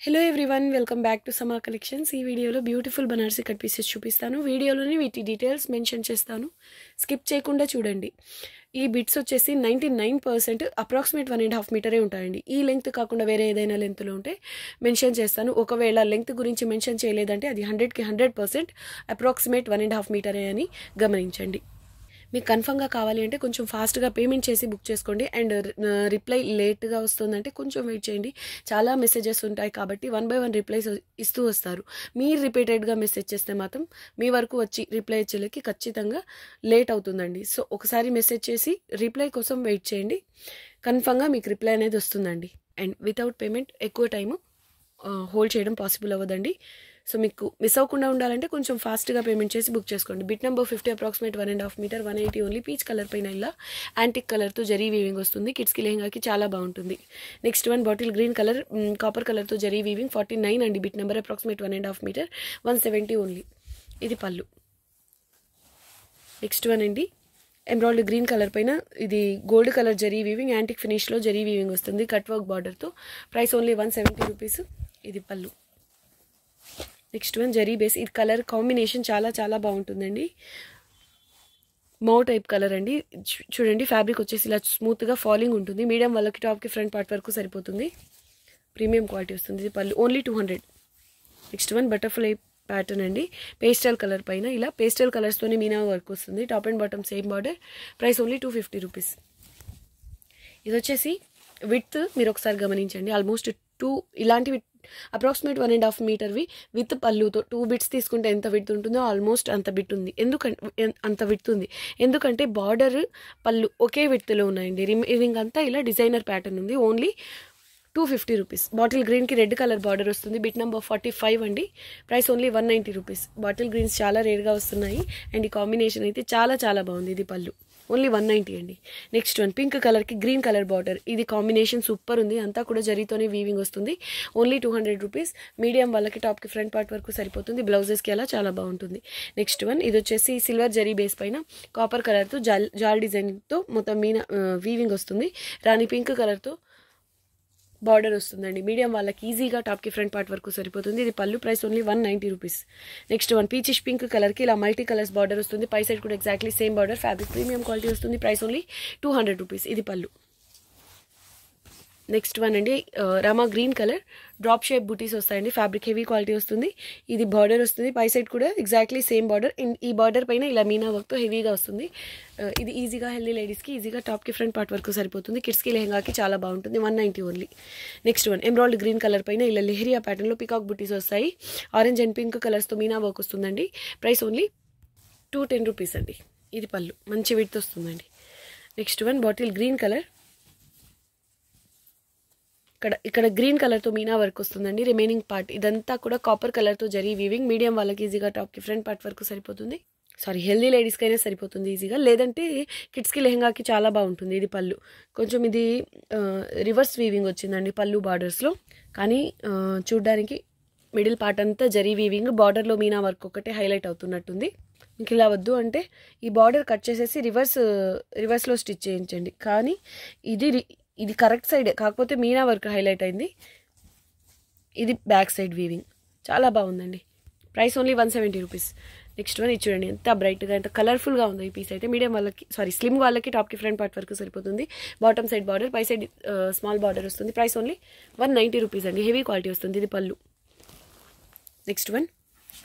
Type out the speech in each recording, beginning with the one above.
Hello everyone, welcome back to సమా collections. ఈ వీడియోలో బ్యూటిఫుల్ బనారసి కట్ పీసెస్ చూపిస్తాను. వీడియోలోని వీటి డీటెయిల్స్ మెన్షన్ చేస్తాను, స్కిప్ చేయకుండా చూడండి. ఈ బిట్స్ వచ్చేసి 99% అప్రాక్సిమేట్ 1.5 మీటరే ఉంటాయండి. ఈ లెంగ్త్ కాకుండా వేరే ఏదైనా లెంత్లో ఉంటే మెన్షన్ చేస్తాను. ఒకవేళ లెంగ్త్ గురించి మెన్షన్ చేయలేదంటే అది 100కి 100% అప్రాక్సిమేట్ 1.5 మీటరే అని గమనించండి. మీకు కన్ఫర్మ్గా కావాలి అంటే కొంచెం ఫాస్ట్గా పేమెంట్ చేసి బుక్ చేసుకోండి. అండ్ రిప్లై లేట్గా వస్తుందంటే కొంచెం వెయిట్ చేయండి. చాలా మెసేజెస్ ఉంటాయి కాబట్టి 1 by 1 రిప్లైస్ ఇస్తూ వస్తారు. మీరు రిపీటెడ్గా మెసేజ్ చేస్తే మాత్రం మీ వరకు వచ్చి రిప్లై ఇచ్చేలకి ఖచ్చితంగా లేట్ అవుతుందండి. సో ఒకసారి మెసేజ్ చేసి రిప్లై కోసం వెయిట్ చేయండి. కన్ఫర్మ్గా మీకు రిప్లై అనేది వస్తుందండి. అండ్ వితౌట్ పేమెంట్ ఎక్కువ టైము హోల్డ్ చేయడం పాసిబుల్ అవ్వదండి. సో మీకు మిస్ అవ్వకుండా ఉండాలంటే కొంచెం ఫాస్ట్గా పేమెంట్ చేసి బుక్ చేసుకోండి. Bit number 50 approximate 1.5 metre 180 only. Peach colour పైన ఇలా యాంటిక్ కలర్తో జరీ వీవింగ్ వస్తుంది. కిడ్స్కి లెహంగాకి చాలా బాగుంటుంది. Next one bottle green colour copper కలర్తో జరీ వీవింగ్ 49 అండి. Bit number approximate 1.5 metre 170 only. ఇది పళ్ళు. నెక్స్ట్ వన్ అండి ఎమరాల్డ్ గ్రీన్ కలర్ పైన ఇది gold colour zari weaving antique ఫినిష్లో జరీ వీవింగ్ వస్తుంది కట్ వర్క్ బార్డర్తో. Price only 170 rupees. ఇది పళ్ళు. Next one zari base. ఇది కలర్ కాంబినేషన్ చాలా చాలా బాగుంటుందండి. మౌ టైప్ కలర్ అండి. చూడండి ఫ్యాబ్రిక్ వచ్చేసి ఇలా స్మూత్గా ఫాలింగ్ ఉంటుంది. మీడియం వాళ్ళకి టాప్కి ఫ్రంట్ పార్ట్ వరకు సరిపోతుంది. ప్రీమియం క్వాలిటీ వస్తుంది. ఇది పళ్ళు only 200. Next one butterfly pattern అండి. పేస్టల్ కలర్ పైన ఇలా పేస్టల్ కలర్స్తోనే మీనా వర్క్ వస్తుంది. Top and bottom same border. Price only 250 rupees. ఇది వచ్చేసి విడ్త్ మీరు ఒకసారి గమనించండి. ఆల్మోస్ట్ 2 ఇలాంటివి అప్రాక్సిమేట్ 1.5 మీటర్వి విత్ పళ్ళుతో 2 బిట్స్ తీసుకుంటే ఎంత విడ్త్ ఉంటుందో ఆల్మోస్ట్ అంత బిట్ ఉంది. అంత విడ్త్ ఉంది ఎందుకంటే బార్డర్ పళ్ళు ఒకే విడ్త్లో ఉన్నాయండి. రిమైనింగ్ అంతా ఇలా డిజైనర్ ప్యాటర్న్ ఉంది. Only 250 rupees. బాటిల్ గ్రీన్కి రెడ్ కలర్ బార్డర్ వస్తుంది. బిట్ నెంబర్ 45 అండి. Price only 190 rupees. Bottle greens చాలా రేర్గా వస్తున్నాయి అండ్ ఈ కాంబినేషన్ అయితే చాలా చాలా బాగుంది. ఇది పళ్ళు ఓన్లీ 190 అండి. నెక్స్ట్ వన్ పింక్ కలర్కి గ్రీన్ కలర్ బార్డర్. ఇది కాంబినేషన్ సూపర్ ఉంది. అంతా కూడా జరీతోనే వీవింగ్ వస్తుంది. Only 200 rupees. మీడియం వాళ్ళకి టాప్కి ఫ్రంట్ పార్ట్ వరకు సరిపోతుంది. బ్లౌజెస్కి అలా చాలా బాగుంటుంది. నెక్స్ట్ వన్ ఇది వచ్చేసి సిల్వర్ జరీ బేస్ పైన కాపర్ కలర్తో జాల్ డిజైన్తో మొత్తం మీనా వీవింగ్ వస్తుంది. రాణి పింక్ కలర్తో బార్డర్ వస్తుందండి. మీడియం వాళ్ళకి ఈజీగా టాప్కి ఫ్రంట్ పార్ట్ వరకు సరిపోతుంది. ఇది పళ్ళు. Price only 190 rupees. Next one peachish pink కలర్కి ఇలా మల్టీ కలర్స్ బార్డర్ వస్తుంది. పై సైడ్ కూడా exactly same border. Fabric premium quality వస్తుంది. Price only 200 rupees. ఇది పళ్ళు. నెక్స్ట్ వన్ అండి rama green colour drop shape బుటీస్ వస్తాయండి. ఫ్యాబ్రిక్ హెవీ క్వాలిటీ వస్తుంది. ఇది బార్డర్ వస్తుంది. పై సైడ్ కూడా ఎగ్జాక్ట్లీ సేమ్ బార్డర్. ఈ బార్డర్ పైన ఇలా మీనా వర్క్తో హెవీగా వస్తుంది. ఇది ఈజీగా హెల్దీ లేడీస్కి ఈజీగా టాప్కి ఫ్రంట్ పార్ట్ వరకు సరిపోతుంది. కిడ్స్కి లెహంగాకి చాలా బాగుంటుంది. 190 only. Next one emerald green colour పైన ఇలా లెహరియా ప్యాటర్న్లో పికాక్ బుటీస్ వస్తాయి. ఆరెంజ్ అండ్ పింక్ కలర్స్తో మీనా వర్క్ వస్తుందండి. ప్రైస్ ఓన్లీ 210 రూపీస్ అండి. ఇది పళ్ళు. మంచి విడ్త్ వస్తుందండి. Next one bottle green colour. ఇక్కడ గ్రీన్ కలర్తో మీనా వర్క్ వస్తుందండి. రిమైనింగ్ పార్ట్ ఇదంతా కూడా కాపర్ కలర్తో జరీ వీవింగ్. మీడియం వాళ్ళకి ఈజీగా టాప్కి ఫ్రంట్ పార్ట్ వరకు సరిపోతుంది. హెల్దీ లేడీస్కి అయినా సరిపోతుంది ఈజీగా. లేదంటే కిడ్స్కి లెహంగాకి చాలా బాగుంటుంది. ఇది పళ్ళు. కొంచెం ఇది రివర్స్ వీవింగ్ వచ్చిందండి పళ్ళు బార్డర్స్లో. కానీ చూడ్డానికి మిడిల్ పార్ట్ అంతా జరీ వీవింగ్. బార్డర్లో మీనా వర్క్ ఒకటే హైలైట్ అవుతున్నట్టుంది. మీకు ఇలా వద్దు అంటే ఈ బార్డర్ కట్ చేసేసి రివర్స్లో స్టిచ్ చేయించండి. కానీ ఇది కరెక్ట్ సైడ్ కాకపోతే మీనా వర్క్ హైలైట్ అయింది. ఇది బ్యాక్ సైడ్ వీవింగ్. చాలా బాగుందండి. Price only 170 rupees. Next one ఇది చూడండి ఎంత బ్రైట్గా ఎంత కలర్ఫుల్గా ఉంది ఈ పీస్ అయితే. మీడియం వాళ్ళకి స్లిమ్ వాళ్ళకి టాప్కి ఫ్రంట్ పార్ట్ వరకు సరిపోతుంది. బాటమ్ సైడ్ బార్డర్, పై సైడ్ స్మాల్ బార్డర్ వస్తుంది. ప్రైస్ ఓన్లీ 190 రూపీస్ అండి. హెవీ క్వాలిటీ వస్తుంది. ఇది పళ్ళు. Next one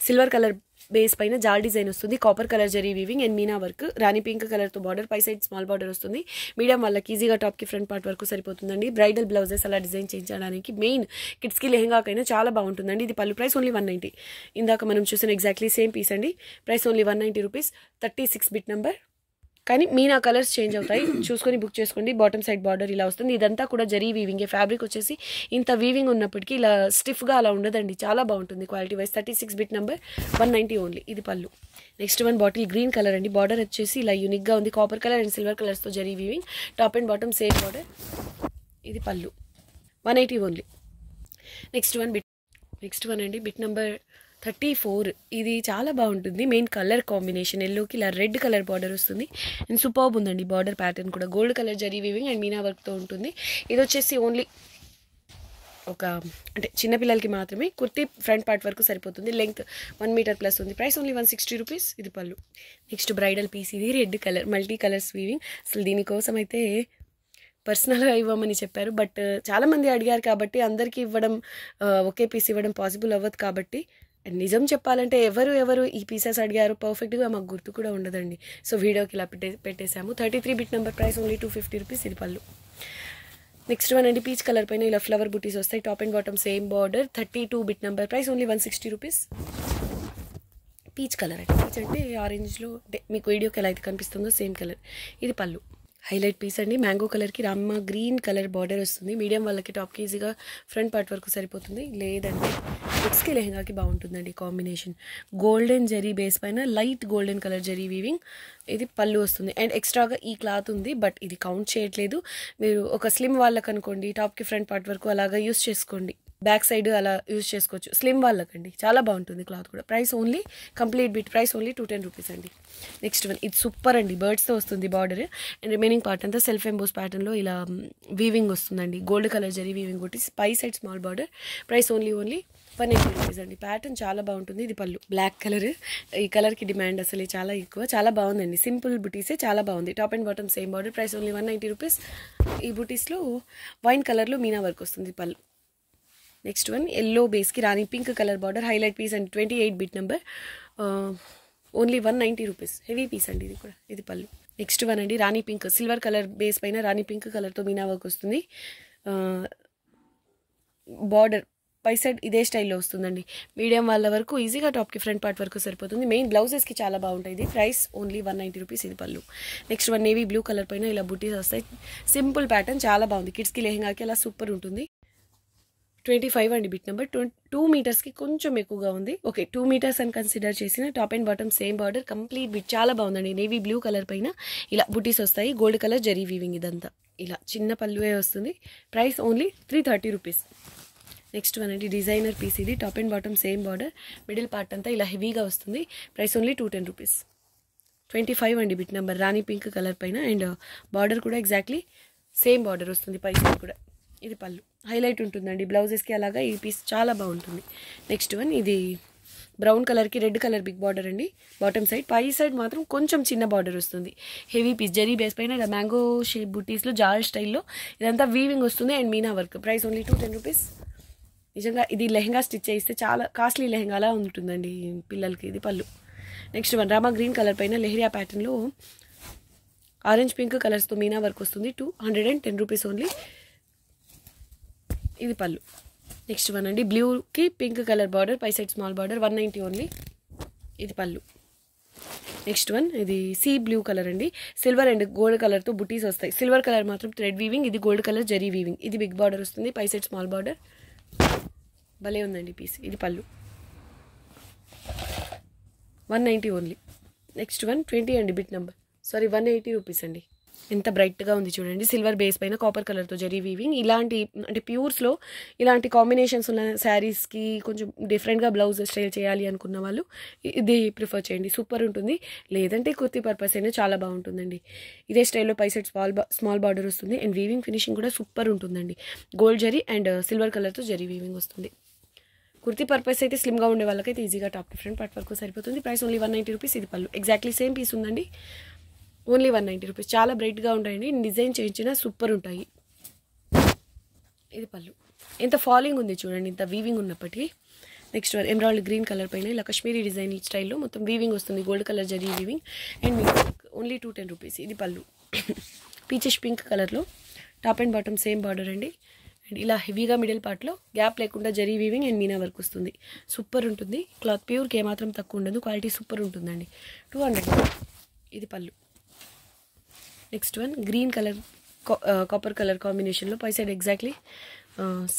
silver colour base పైన జాల్ డిజైన్ వస్తుంది. Copper colour zari weaving and మీనా వర్క్. రాణి పింక్ కలర్తో బార్డర్, పై సైడ్ స్మాల్ బార్డర్ వస్తుంది. మీడియం వాళ్ళకి ఈజీగా టాప్కి ఫ్రంట్ పార్ట్ వరకు సరిపోతుందండి. బ్రైడల్ బ్లౌజెస్ అలా డిజైన్ చేయించడానికి మెయిన్ కిడ్స్కి లెహంగాకైనా చాలా బాగుంటుందండి. ఇది పళ్ళు. Price only 190. ఇందాక మనం చూసిన ఎగ్జాక్ట్లీ సేమ్ పీస్ అండి. Price only 190 rupees. 36 bit number. కానీ మీనా కలర్స్ చేంజ్ అవుతాయి, చూసుకొని బుక్ చేసుకోండి. బాటమ్ సైడ్ బార్డర్ ఇలా వస్తుంది. ఇదంతా కూడా జరీ వీవింగ్. ఫ్యాబ్రిక్ వచ్చేసి ఇంత వీవింగ్ ఉన్నప్పటికీ ఇలా స్టిఫ్గా అలా ఉండదండి. చాలా బాగుంటుంది quality wise. 36 bit number 190 only. ఇది పళ్ళు. Next one bottle green colour అండి. బార్డర్ వచ్చేసి ఇలా యూనిక్గా ఉంది. కాపర్ కలర్ అండ్ సిల్వర్ కలర్స్తో zari weaving. Top and bottom same border. ఇది పళ్ళు. 180 ఓన్లీ. నెక్స్ట్ వన్ అండి బిట్ నెంబర్ 34. ఇది చాలా బాగుంటుంది. మెయిన్ కలర్ కాంబినేషన్ ఎల్లోకి ఇలా రెడ్ కలర్ బార్డర్ వస్తుంది. అండ్ సూపర్బ్ ఉందండి. బార్డర్ ప్యాటర్న్ కూడా gold colour zari weaving and Meena వర్క్తో ఉంటుంది. ఇది వచ్చేసి ఓన్లీ ఒక అంటే చిన్నపిల్లలకి మాత్రమే. కుర్తీ ఫ్రంట్ పార్ట్ వరకు సరిపోతుంది. లెంగ్త్ 1 మీటర్ ప్లస్ ఉంది. Price only 160 rupees. ఇది పళ్ళు. Next bridal piece. ఇది red colour multi colours weaving. అసలు దీనికోసం అయితే పర్సనల్గా ఇవ్వమని చెప్పారు. బట్ చాలామంది అడిగారు కాబట్టి అందరికీ ఇవ్వడం, ఒకే పీస్ ఇవ్వడం పాసిబుల్ అవ్వదు కాబట్టి. అండ్ నిజం చెప్పాలంటే ఎవరు ఈ పీసెస్ అడిగారు పర్ఫెక్ట్గా మాకు గుర్తు కూడా ఉండదండి. సో వీడియోకి ఇలా పెట్టేసాము. 33 bit number. Price only 250 rupees. ఇది పళ్ళు. నెక్స్ట్ వన్ అండి పీచ్ కలర్ పైన ఇలా ఫ్లవర్ బుటీస్ వస్తాయి. Top and bottom same border. 32 bit number. Price only 160 rupees. Peach colour అండి. పీచ్ అంటే ఆరెంజ్లో అంటే మీకు వీడియోకి ఎలా అయితే కనిపిస్తుందో సేమ్ కలర్. ఇది పళ్ళు. హైలైట్ పీస్ అండి. మ్యాంగో కలర్కి రామ గ్రీన్ కలర్ బార్డర్ వస్తుంది. మీడియం వాళ్ళకి టాప్కి ఈజీగా ఫ్రంట్ పార్ట్ వరకు సరిపోతుంది. లేదంటే కిడ్స్కి లెహంగాకి బాగుంటుందండి కాంబినేషన్. గోల్డెన్ జరీ బేస్ పైన light golden colour zari weaving. ఇది పళ్ళు వస్తుంది. అండ్ ఎక్స్ట్రాగా ఈ క్లాత్ ఉంది, బట్ ఇది కౌంట్ చేయట్లేదు. మీరు ఒక స్లిమ్ వాళ్ళకి అనుకోండి, టాప్కి ఫ్రంట్ పార్ట్ వరకు అలాగా యూస్ చేసుకోండి. బ్యాక్ సైడ్ అలా యూజ్ చేసుకోవచ్చు. స్లిమ్ వాళ్ళకండి చాలా బాగుంటుంది క్లాత్ కూడా. Price only complete bit price only 210 rupees అండి. నెక్స్ట్ వన్ ఇది సూపర్ అండి. బర్డ్స్తో వస్తుంది బార్డర్. అండ్ రిమైనింగ్ పార్ట్ అంతా సెల్ఫ్ ఎంబోస్ ప్యాటర్న్లో ఇలా వీవింగ్ వస్తుందండి. గోల్డ్ కలర్ జరీ వీవింగ్ కొట్టి పై side small border. Price only 180 rupees అండి. ప్యాటర్న్ చాలా బాగుంటుంది. ఇది పళ్ళు. Black colour. ఈ కలర్కి డిమాండ్ అసలు చాలా ఎక్కువ. చాలా బాగుందండి. సింపుల్ బుటీసే చాలా బాగుంది. Top and bottom same border. Price only 190 rupees. ఈ బుటీస్లో వైన్ కలర్లో మీనా వర్క్ వస్తుంది పళ్ళు. నెక్స్ట్ వన్ ఎల్లో బేస్కి rani pink colour border. Highlight piece and 28 bit number. Only 190 rupees. Heavy piece అండి ఇది కూడా. ఇది పళ్ళు. నెక్స్ట్ వన్ అండి rani pink silver colour base పైన రాణి పింక్ కలర్తో మీనా వర్క్ వస్తుంది. బార్డర్ పై సైడ్ ఇదే స్టైల్లో వస్తుందండి. మీడియం వాళ్ళ వరకు ఈజీగా టాప్కి ఫ్రంట్ పార్ట్ వరకు సరిపోతుంది. మెయిన్ బ్లౌజెస్కి చాలా బాగుంటాయి. ఇది ప్రైస్ ఓన్లీ 190 రూపీస్. ఇది పళ్ళు. Next one navy blue colour పైన ఇలా బుటీస్ వస్తాయి. సింపుల్ ప్యాటర్న్ చాలా బాగుంది. కిడ్స్కి లెహంగాకి అలా సూపర్ ఉంటుంది. 25 అండి బిట్ నెంబర్. 2 మీటర్స్కి కొంచెం ఎక్కువగా ఉంది. ఓకే 2 మీటర్స్ అని కన్సిడర్ చేసిన top and bottom same border. Complete bit చాలా బాగుందండి. నేవీ బ్లూ కలర్ పైన ఇలా బుటీస్ వస్తాయి. Gold colour zari weaving. ఇదంతా ఇలా చిన్న పళ్ళువే వస్తుంది. Price only 330 rupees. Next one అండి డిజైనర్ పీస్. ఇది top and bottom same border. Middle part అంతా ఇలా హెవీగా వస్తుంది. Price only 210 rupees. 25 అండి బిట్ నెంబర్. రాణి పింక్ కలర్ పైన అండ్ బార్డర్ కూడా ఎగ్జాక్ట్లీ సేమ్ బార్డర్ వస్తుంది పై సైడ్ కూడా. ఇది పళ్ళు. హైలైట్ ఉంటుందండి బ్లౌజెస్కి అలాగా. ఈ పీస్ చాలా బాగుంటుంది. నెక్స్ట్ వన్ ఇది బ్రౌన్ కలర్కి రెడ్ కలర్ బిగ్ బార్డర్ అండి. బాటమ్ సైడ్ పై సైడ్ మాత్రం కొంచెం చిన్న బార్డర్ వస్తుంది. హెవీ పీస్ జరీ బేస్ పైన ఇలా మ్యాంగో షేప్ బుటీస్లో జాల్ స్టైల్లో ఇదంతా వీవింగ్ వస్తుంది అండ్ మీనా వర్క్. Price only 210 rupees. నిజంగా ఇది లెహంగా స్టిచ్ చేస్తే చాలా కాస్ట్లీ లెహంగాలా ఉంటుందండి పిల్లలకి. ఇది పళ్ళు. Next one Rama green colour పైన లెహరియా ప్యాటర్న్లో ఆరెంజ్ పింక్ కలర్స్తో మీనా వర్క్ వస్తుంది. 210 రూపీస్ ఓన్లీ. ఇది పళ్ళు. నెక్స్ట్ వన్ అండి బ్లూకి పింక్ కలర్ బార్డర్. పై సైడ్ స్మాల్ బార్డర్. 190 ఓన్లీ. ఇది పళ్ళు. నెక్స్ట్ వన్ ఇది సీ బ్లూ కలర్ అండి. సిల్వర్ అండ్ గోల్డ్ కలర్తో బుటీస్ వస్తాయి. సిల్వర్ కలర్ మాత్రం థ్రెడ్ వీవింగ్. ఇది గోల్డ్ కలర్ జరీ వీవింగ్. ఇది బిగ్ బార్డర్ వస్తుంది. పై సైడ్ స్మాల్ బార్డర్. భలే ఉందండి పీస్. ఇది పళ్ళు. 190 ఓన్లీ. నెక్స్ట్ వన్ 20 అండి బిట్ నెంబర్. 180 రూపీస్ అండి. ఎంత బ్రైట్గా ఉంది చూడండి. సిల్వర్ బేస్ పైన కాపర్ కలర్తో జరీ వీవింగ్. ఇలాంటి అంటే ప్యూర్స్లో ఇలాంటి కాంబినేషన్స్ ఉన్న శారీస్కి కొంచెం డిఫరెంట్గా బ్లౌజ్ స్టైల్ చేయాలి అనుకున్న వాళ్ళు ఇది ప్రిఫర్ చేయండి. సూపర్ ఉంటుంది. లేదంటే కుర్తీ పర్పస్ అయినా చాలా బాగుంటుందండి. ఇదే స్టైల్లో పై సైడ్ స్మాల్ బార్డర్ వస్తుంది అండ్ వీవింగ్ ఫినిషింగ్ కూడా సూపర్ ఉంటుందండి. గోల్డ్ జరీ అండ్ సిల్వర్ కలర్తో జరీ వీవింగ్ వస్తుంది. కుర్తీ పర్పస్ అయితే స్లిమ్గా ఉండే వాళ్ళకైతే ఈజీగా టాప్ డిఫరెంట్ పార్ట్ వరకు సరిపోతుంది. Price only 190 rupees. ఇది పళ్ళు. ఎగ్జాక్ట్లీ సేమ్ పీస్ ఉందండి. Only 190 rupees. చాలా బ్రైట్గా ఉంటాయండి. డిజైన్ చేయించినా సూపర్ ఉంటాయి. ఇది పళ్ళు. ఎంత ఫాలింగ్ ఉంది చూడండి, ఇంత వీవింగ్ ఉన్నప్పటికీ. నెక్స్ట్ ఎమరాల్డ్ గ్రీన్ కలర్ పైన ఇలా కాశ్మీరీ డిజైన్ స్టైల్లో మొత్తం వీవింగ్ వస్తుంది. Gold colour zari weaving and మీకు ఓన్లీ 210 రూపీస్. ఇది పళ్ళు. పీచెష్ పింక్ కలర్లో top and bottom same border అండి. అండ్ ఇలా హెవీగా మిడిల్ పార్ట్లో గ్యాప్ లేకుండా జరీ వీవింగ్ అండ్ మీనా వర్క్ వస్తుంది. సూపర్ ఉంటుంది. క్లాత్ ప్యూర్కి ఏమాత్రం తక్కువ ఉండదు. క్వాలిటీ సూపర్ ఉంటుందండి. 200. ఇది పళ్ళు. Next one green colour copper colour కాంబినేషన్లో పై సైడ్ ఎగ్జాక్ట్లీ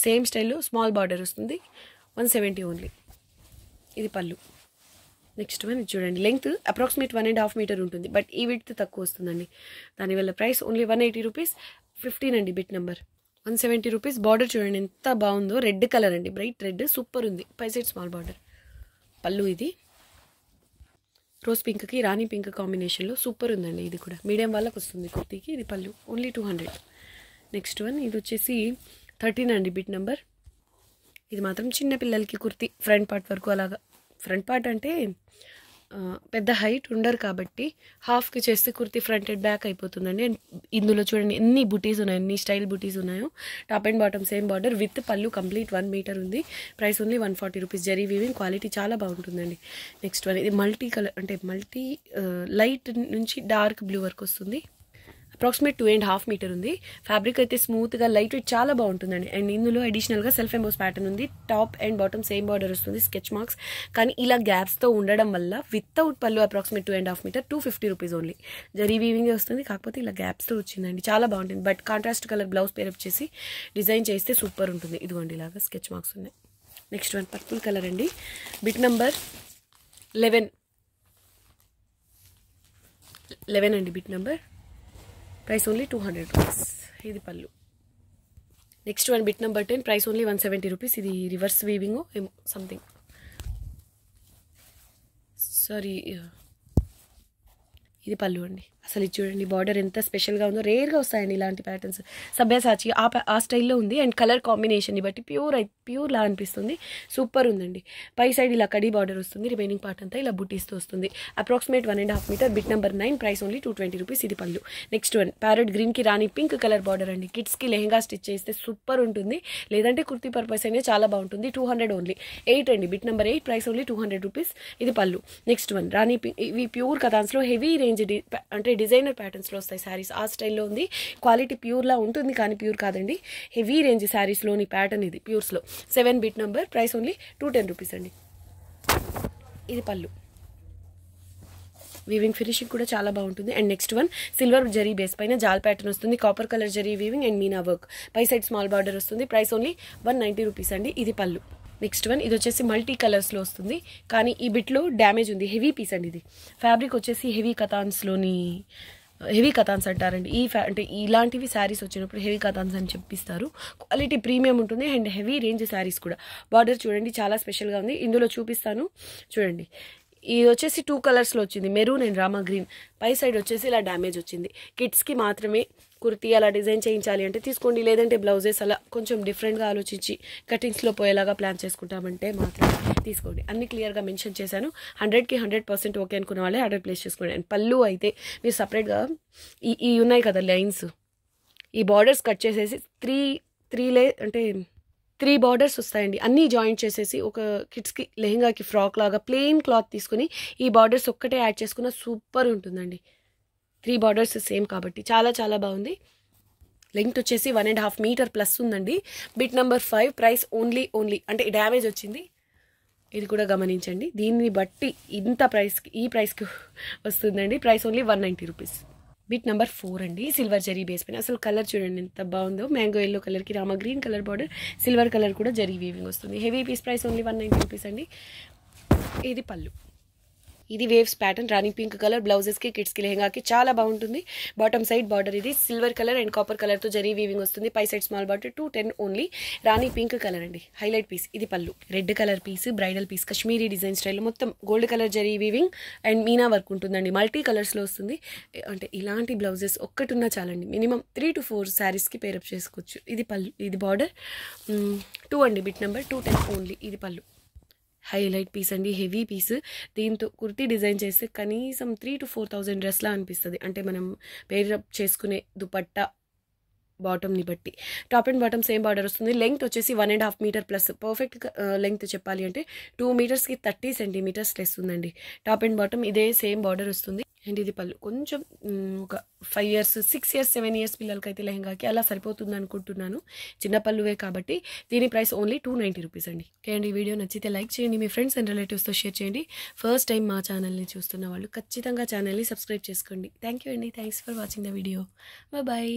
సేమ్ స్టైల్లో స్మాల్ బార్డర్ వస్తుంది. 170 ఓన్లీ. ఇది పళ్ళు. నెక్స్ట్ వన్ చూడండి. లెంగ్త్ అప్రాక్సిమేట్ 1.5 మీటర్ ఉంటుంది. బట్ ఈ విడ్త్ తక్కువ వస్తుందండి. దానివల్ల ప్రైస్ ఓన్లీ 180 రూపీస్. 15 అండి బిట్ నెంబర్. 170 రూపీస్. బార్డర్ చూడండి ఎంత బాగుందో. రెడ్ కలర్ అండి. బ్రైట్ రెడ్ సూపర్ ఉంది. పై సైడ్ స్మాల్ బార్డర్. పళ్ళు. ఇది రోజ్ పింక్కి రాణి పింక్ కాంబినేషన్లో సూపర్ ఉందండి. ఇది కూడా మీడియం వాళ్ళకి వస్తుంది కుర్తీకి. ఇది పళ్ళు. ఓన్లీ 200. నెక్స్ట్ వన్ ఇది వచ్చేసి 13 అండి బిట్ నెంబర్. ఇది మాత్రం చిన్న పిల్లలకి కుర్తీ ఫ్రంట్ పార్ట్ వరకు అలాగా. ఫ్రంట్ పార్ట్ అంటే పెద్ద హైట్ ఉండరు కాబట్టి హాఫ్కి చేస్తే కుర్తీ ఫ్రంటెడ్ బ్యాక్ అయిపోతుందండి. అండ్ ఇందులో చూడండి ఎన్ని బుటీస్ ఉన్నాయి, ఎన్ని స్టైల్ బుటీస్ ఉన్నాయో. Top and bottom same border with పళ్ళు కంప్లీట్ 1 మీటర్ ఉంది. Price only 140 rupees. Zari weaving quality చాలా బాగుంటుందండి. నెక్స్ట్ వన్ ఇది మల్టీ కలర్ అంటే మల్టీ లైట్ నుంచి డార్క్ బ్లూ వరకు వస్తుంది. అప్రాక్సిమేట్ 2.5 మీటర్ ఉంది. ఫ్యాబ్రిక్ అయితే స్మూత్గా లైట్ వెయిట్ చాలా బాగుంటుందండి. అండ్ ఇందులో అడిషనల్గా సెల్ఫ్ ఎంబోస్ ప్యాటర్న్ ఉంది. Top and bottom same border వస్తుంది, స్కెచ్ మార్క్స్. కానీ ఇలా గ్యాప్స్తో ఉండడం వల్ల without pallu approximate 2.5 metre 250 rupees only. Zari weaving వస్తుంది, కాకపోతే ఇలా గ్యాప్స్తో వచ్చిందండి. చాలా బాగుంటుంది. But contrast colour blouse pair up చేసి డిజైన్ చేస్తే సూపర్ ఉంటుంది. ఇదిగోండి ఇలాగా స్కెచ్ మార్క్స్ ఉన్నాయి. నెక్స్ట్ వన్ పర్పుల్ కలర్ అండి. బిట్ నెంబర్ 11 అండి. Bit number price only 200 rupees. ఇది పళ్ళు. Next one bit number 10 price only 170 rupees. ఇది రివర్స్ వీవింగ్ ఏమో సంథింగ్, సారీ ఇది పళ్ళు అండి. అసలు ఇది చూడండి బార్డర్ ఎంత స్పెషల్గా ఉందో. రేర్గా వస్తాయండి ఇలాంటి ప్యాటర్న్స్. సభ్యసాచి ఆ స్టైల్లో ఉంది. అండ్ కలర్ కాంబినేషన్ని బట్టి ప్యూర్ లా అనిపిస్తుంది. సూపర్ ఉందండి. పై సైడ్ ఇలా కడీ బార్డర్ వస్తుంది. రిమైనింగ్ పార్ట్ అంతా ఇలా బుటీస్తో వస్తుంది. Approximate 1.5 metre. Bit number 9 price only 220 rupees. ఇది పళ్ళు. నెక్స్ట్ వన్ ప్యారెట్ గ్రీన్కి రాణి పింక్ కలర్ బార్డర్ అండి. కిడ్స్కి లెహంగా స్టిచ్ చేస్తే సూపర్ ఉంటుంది, లేదంటే కుర్తీ పర్పస్ అయినా చాలా బాగుంటుంది. 200 ఓన్లీ. 8 అండి. Bit number 8 price only 200 rupees. ఇది పళ్ళు. నెక్స్ట్ వన్ రాణి పింక్. ఇవి ప్యూర్ కథాన్స్లో హెవీ రేంజ్ అంటే డిజైనర్ ప్యాటర్న్స్లో వస్తాయి శారీస్. ఆ స్టైల్లో ఉంది. క్వాలిటీ ప్యూర్లా ఉంటుంది కానీ ప్యూర్ కాదండి. హెవీ రేంజ్ శారీస్లోని ప్యాటర్న్ ఇది ప్యూర్స్లో. 7 bit number price only 210 rupees అండి. ఇది పళ్ళు. వీవింగ్ ఫినిషింగ్ కూడా చాలా బాగుంటుంది. And next one silver zari base పైన జాల్ ప్యాటర్న్ వస్తుంది. Copper colour zari weaving and మీనా వర్క్. పై సైడ్ స్మాల్ బార్డర్ వస్తుంది. ప్రైస్ ఓన్లీ 190 రూపీస్ అండి. ఇది పళ్ళు. నెక్స్ట్ వన్ ఇది వచ్చేసి మల్టీ కలర్స్లో వస్తుంది, కానీ ఈ బిట్లో డ్యామేజ్ ఉంది. హెవీ పీస్ అండి. ఇది ఫ్యాబ్రిక్ వచ్చేసి హెవీ కథాన్స్ అంటారండి. అంటే ఇలాంటివి శారీస్ వచ్చినప్పుడు హెవీ కథాన్స్ అని చెప్పిస్తారు. క్వాలిటీ ప్రీమియం ఉంటుంది అండ్ హెవీ రేంజ్ శారీస్ కూడా. బార్డర్ చూడండి చాలా స్పెషల్గా ఉంది. ఇందులో చూపిస్తాను చూడండి. ఇది వచ్చేసి 2 కలర్స్లో వచ్చింది, మెరూన్ అండ్ రామా గ్రీన్. పై సైడ్ వచ్చేసి ఇలా డ్యామేజ్ వచ్చింది. కిడ్స్కి మాత్రమే కుర్తీ అలా డిజైన్ చేయించాలి అంటే తీసుకోండి, లేదంటే బ్లౌజెస్ అలా కొంచెం డిఫరెంట్గా ఆలోచించి కటింగ్స్లో పోయేలాగా ప్లాన్ చేసుకుంటామంటే మాత్రం తీసుకోండి. అన్ని క్లియర్గా మెన్షన్ చేశాను. 100కి 100% ఓకే అనుకున్న వాళ్ళే ఆర్డర్ ప్లేస్ చేసుకోండి. అండ్ పళ్ళు అయితే మీరు సపరేట్గా ఈ ఉన్నాయి కదా లైన్స్, ఈ బార్డర్స్ కట్ చేసేసి త్రీ బార్డర్స్ వస్తాయండి. అన్నీ జాయింట్ చేసేసి ఒక కిడ్స్కి లెహంగాకి ఫ్రాక్ లాగా ప్లెయిన్ క్లాత్ తీసుకుని ఈ బార్డర్స్ ఒక్కటే యాడ్ చేసుకున్న సూపర్ ఉంటుందండి. 3 బార్డర్స్ సేమ్ కాబట్టి చాలా చాలా బాగుంది. లెంగ్త్ వచ్చేసి 1.5 మీటర్ ప్లస్ ఉందండి. బిట్ నెంబర్ 5 ప్రైస్ ఓన్లీ అంటే డ్యామేజ్ వచ్చింది, ఇది కూడా గమనించండి. దీన్ని బట్టి ఈ ప్రైస్కి వస్తుందండి. Price only 190 rupees. Bit number 4 అండి. సిల్వర్ జరీ బేస్ పైన అసలు కలర్ చూడండి ఎంత బాగుందో. మ్యాంగో ఎల్లో కలర్కి రామా green colour border, silver colour కూడా జరీ వీవింగ్ వస్తుంది. Heavy piece. Price only 190 rupees అండి. ఇది పళ్ళు. ఇది వేవ్స్ ప్యాటర్న్ రాణి పింక్ కలర్. బ్లౌజెస్కి కిడ్స్కి లెహంగాకి చాలా బాగుంటుంది. బాటమ్ సైడ్ బార్డర్ ఇది సిల్వర్ కలర్ అండ్ కాపర్ కలర్తో జరీ వీవింగ్ వస్తుంది. పై సైడ్ స్మాల్ బార్డర్ 210 ఓన్లీ. రాణి పింక్ కలర్ అండి. Highlight piece. ఇది pallu. Red colour piece, bridal piece, Kashmiri design style మొత్తం gold colour zari weaving and మీనా వర్క్ ఉంటుందండి. మల్టీ కలర్స్లో వస్తుంది. అంటే ఇలాంటి బ్లౌజెస్ ఒక్కటి ఉన్నా చాలండి. మినిమం 3 to 4 శారీస్కి పేరప్ చేసుకోవచ్చు. ఇది పళ్ళు. ఇది బార్డర్ 2 అండి. Bit number 210 only. ఇది పళ్ళు. హైలైట్ పీస్ అండి, హెవీ పీస్. దీంతో కుర్తీ డిజైన్ చేస్తే కనీసం 3,000 to 4,000 డ్రెస్లా అనిపిస్తుంది. అంటే మనం పేరప్ చేసుకునే దుపట్టా బాటమ్ని బట్టి. Top and bottom same border వస్తుంది. లెంగ్త్ వచ్చేసి 1.5 మీటర్ ప్లస్. పర్ఫెక్ట్ లెంగ్త్ చెప్పాలి అంటే 2 మీటర్స్కి 30 సెంటీమీటర్స్ లెస్ ఉందండి. టాప్ అండ్ బాటమ్ ఇదే సేమ్ బార్డర్ వస్తుంది. అండ్ ఇది పళ్ళు. కొంచెం ఒక 5 years 6 years 7 years పిల్లలకైతే లెహంగాకి అలా సరిపోతుంది అనుకుంటున్నాను. చిన్న పళ్ళువే కాబట్టి. దీని ప్రైస్ ఓన్లీ 290 రూపీస్ అండి. ఓకే అండి, వీడియో నచ్చితే లైక్ చేయండి, మీ ఫ్రెండ్స్ అండ్ రిలేటివ్స్తో షేర్ చేయండి. ఫస్ట్ టైం మా ఛానల్ని చూస్తున్న వాళ్ళు ఖచ్చితంగా ఛానల్ని సబ్స్క్రైబ్ చేసుకోండి. థ్యాంక్ యూ అండి. Thanks for watching the video. Bye.